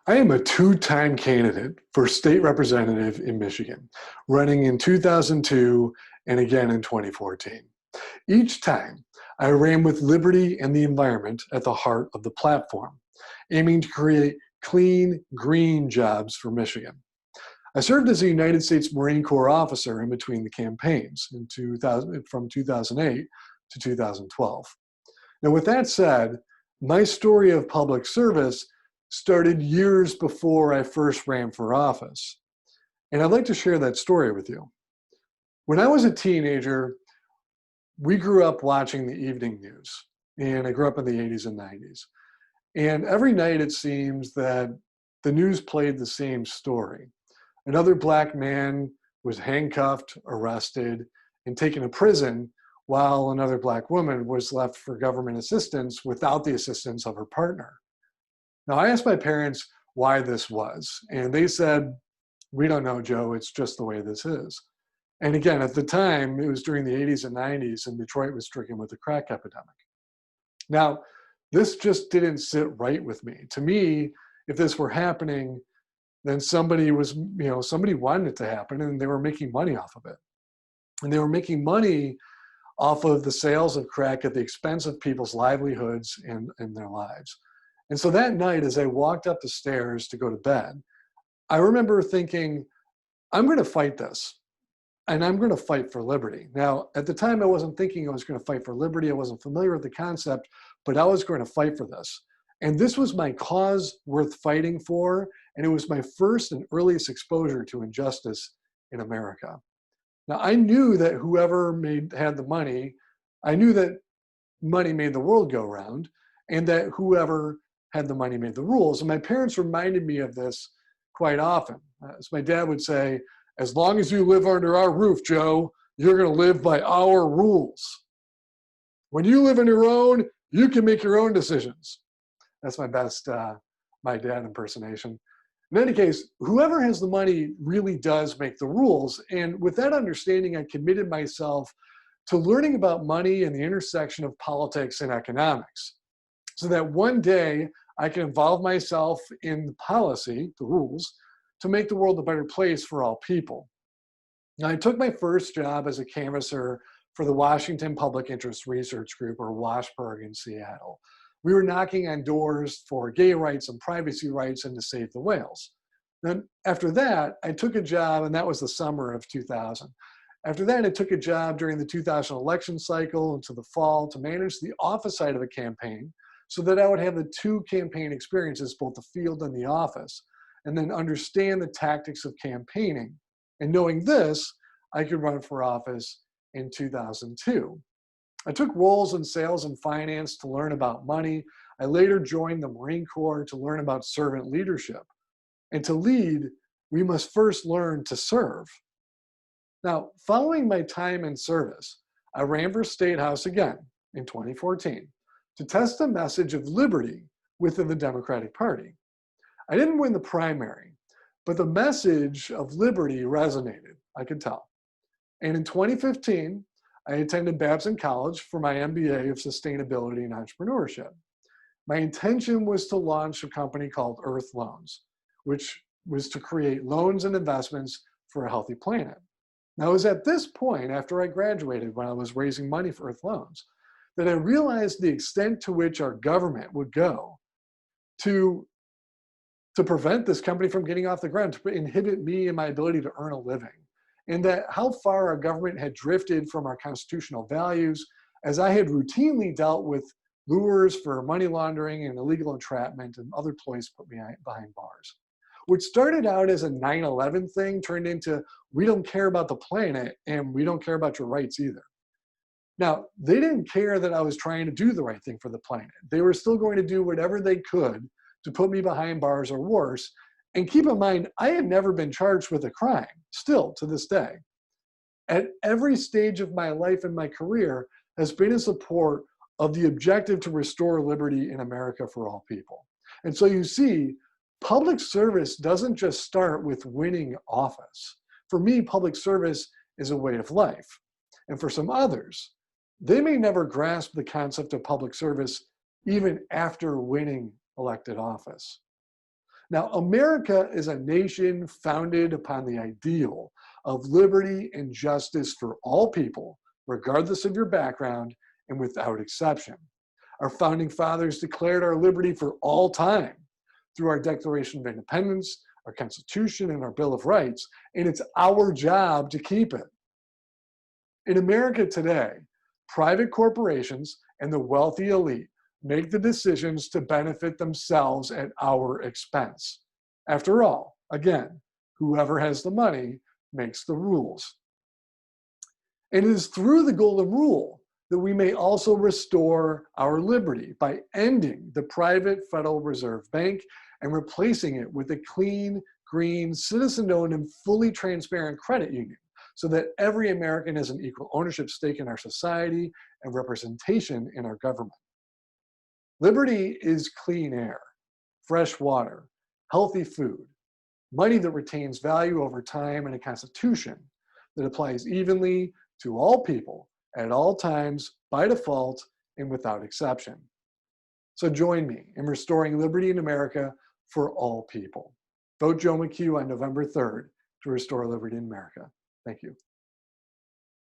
I am a two-time candidate for state representative in Michigan, running in 2002 and again in 2014. Each time, I ran with liberty and the environment at the heart of the platform, aiming to create clean, green jobs for Michigan. I served as a United States Marine Corps officer in between the campaigns from 2008 to 2012. Now, with that said, my story of public service started years before I first ran for office. And I'd like to share that story with you. When I was a teenager, we grew up watching the evening news, and I grew up in the 80s and 90s. And every night it seems that the news played the same story. Another black man was handcuffed, arrested, and taken to prison, while another black woman was left for government assistance without the assistance of her partner. Now, I asked my parents why this was, and they said, "We don't know, Joe, it's just the way this is." And again, at the time, it was during the 80s and 90s, and Detroit was stricken with the crack epidemic. Now, this just didn't sit right with me. To me, if this were happening, then somebody wanted it to happen, and they were making money off of it. And they were making money off of the sales of crack at the expense of people's livelihoods and their lives. And so that night, as I walked up the stairs to go to bed, I remember thinking, I'm going to fight this, and I'm going to fight for liberty. Now, at the time, I wasn't thinking I was going to fight for liberty. I wasn't familiar with the concept, but I was going to fight for this. And this was my cause worth fighting for, and it was my first and earliest exposure to injustice in America. Now, I knew that whoever had the money, I knew that money made the world go round, and that whoever had the money made the rules. And my parents reminded me of this quite often. As my dad would say, "As long as you live under our roof, Joe, you're going to live by our rules. When you live on your own, you can make your own decisions." That's my best my dad impersonation. In any case, whoever has the money really does make the rules. And with that understanding, I committed myself to learning about money and the intersection of politics and economics, so that one day I can involve myself in the policy, the rules, to make the world a better place for all people. Now, I took my first job as a canvasser for the Washington Public Interest Research Group, or WASHPIRG, in Seattle. We were knocking on doors for gay rights and privacy rights and to save the whales. Then after that, I took a job, and that was the summer of 2000. After that, I took a job during the 2000 election cycle into the fall to manage the office side of a campaign, so that I would have the two campaign experiences, both the field and the office, and then understand the tactics of campaigning. And knowing this, I could run for office in 2002. I took roles in sales and finance to learn about money. I later joined the Marine Corps to learn about servant leadership. And to lead, we must first learn to serve. Now, following my time in service, I ran for State House again in 2014 to test the message of liberty within the Democratic Party. I didn't win the primary, but the message of liberty resonated, I could tell. And in 2015, I attended Babson College for my MBA of Sustainability and Entrepreneurship. My intention was to launch a company called Earth Loans, which was to create loans and investments for a healthy planet. Now, it was at this point, after I graduated, when I was raising money for Earth Loans, that I realized the extent to which our government would go to prevent this company from getting off the ground, to inhibit me and my ability to earn a living. And that how far our government had drifted from our constitutional values, as I had routinely dealt with lures for money laundering and illegal entrapment, and other ploys put me behind bars. What started out as a 9/11 thing turned into, we don't care about the planet and we don't care about your rights either. Now, they didn't care that I was trying to do the right thing for the planet. They were still going to do whatever they could to put me behind bars or worse. And keep in mind, I had never been charged with a crime, still to this day. At every stage of my life and my career has been in support of the objective to restore liberty in America for all people. And so you see, public service doesn't just start with winning office. For me, public service is a way of life. And for some others, they may never grasp the concept of public service even after winning elected office. Now, America is a nation founded upon the ideal of liberty and justice for all people, regardless of your background and without exception. Our founding fathers declared our liberty for all time through our Declaration of Independence, our Constitution, and our Bill of Rights, and it's our job to keep it. In America today, private corporations and the wealthy elite make the decisions to benefit themselves at our expense. After all, again, whoever has the money makes the rules. And it is through the Golden Rule that we may also restore our liberty by ending the private Federal Reserve Bank and replacing it with a clean, green, citizen-owned, and fully transparent credit union so that every American has an equal ownership stake in our society and representation in our government. Liberty is clean air, fresh water, healthy food, money that retains value over time, and a constitution that applies evenly to all people at all times by default and without exception. So join me in restoring liberty in America for all people. Vote Joe McHugh on November 3rd to restore liberty in America. Thank you.